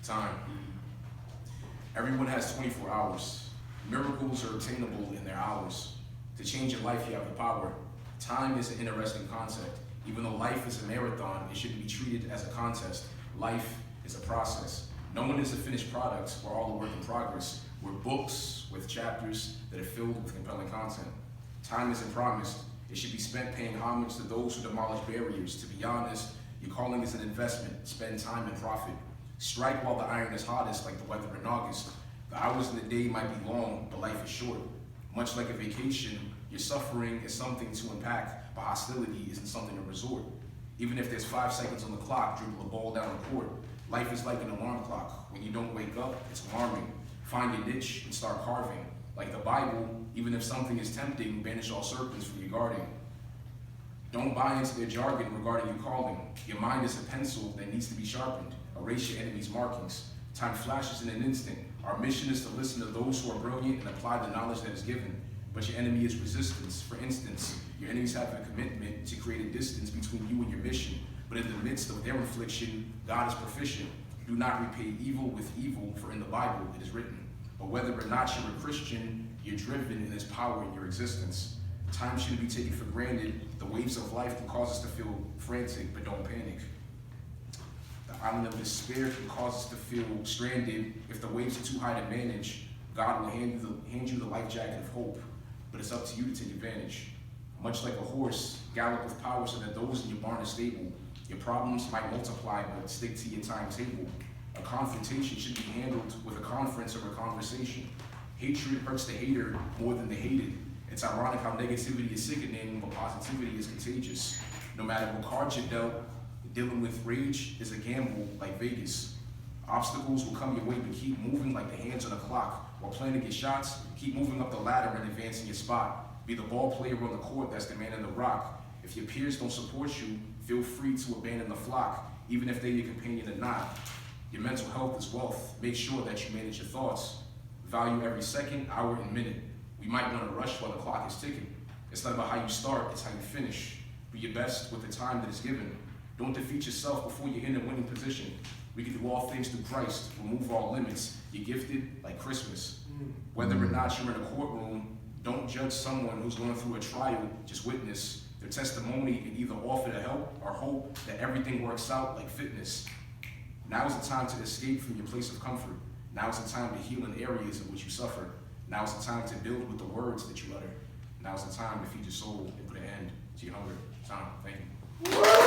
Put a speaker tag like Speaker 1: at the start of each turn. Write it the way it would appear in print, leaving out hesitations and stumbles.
Speaker 1: Time. Everyone has 24 hours. Miracles are obtainable in their hours. To change your life, you have the power. Time is an interesting concept. Even though life is a marathon, it shouldn't be treated as a contest. Life is a process. No one is a finished product. We're all a work in progress. We're books with chapters that are filled with compelling content. Time isn't promised. It should be spent paying homage to those who demolish barriers. To be honest, your calling is an investment. Spend time and profit. Strike while the iron is hottest, like the weather in August. The hours in the day might be long, but life is short. Much like a vacation, your suffering is something to unpack, but hostility isn't something to resort. Even if there's 5 seconds on the clock, dribble a ball down the court. Life is like an alarm clock. When you don't wake up, it's alarming. Find your niche and start carving. Like the Bible, even if something is tempting, banish all serpents from your garden. Don't buy into their jargon regarding your calling. Your mind is a pencil that needs to be sharpened. Erase your enemy's markings. Time flashes in an instant. Our mission is to listen to those who are brilliant and apply the knowledge that is given. But your enemy is resistance. For instance, your enemies have a commitment to create a distance between you and your mission. But in the midst of their affliction, God is proficient. Do not repay evil with evil, for in the Bible it is written. But whether or not you're a Christian, you're driven in His power in your existence. Time shouldn't be taken for granted. The waves of life can cause us to feel frantic, but don't panic. The island of despair can cause us to feel stranded. If the waves are too high to manage, God will hand you the life jacket of hope, but it's up to you to take advantage. Much like a horse, gallop with power so that those in your barn are stable. Your problems might multiply, but stick to your timetable. A confrontation should be handled with a conference or a conversation. Hatred hurts the hater more than the hated. It's ironic how negativity is sickening, but positivity is contagious. No matter what cards you're dealt, dealing with rage is a gamble like Vegas. Obstacles will come your way, but keep moving like the hands on a clock. While planning your shots, keep moving up the ladder and advancing your spot. Be the ball player on the court that's the man in the rock. If your peers don't support you, feel free to abandon the flock, even if they're your companion or not. Your mental health is wealth. Make sure that you manage your thoughts. Value every second, hour, and minute. We might want to rush while the clock is ticking. It's not about how you start, it's how you finish. Be your best with the time that is given. Don't defeat yourself before you're in a winning position. We can do all things through Christ. Remove all limits. You're gifted like Christmas. Whether or not you're in a courtroom, don't judge someone who's going through a trial. Just witness their testimony and either offer to help or hope that everything works out like fitness. Now is the time to escape from your place of comfort. Now is the time to heal in areas in which you suffer. Now is the time to build with the words that you utter. Now is the time to feed your soul and put an end to your hunger. Time. Thank you.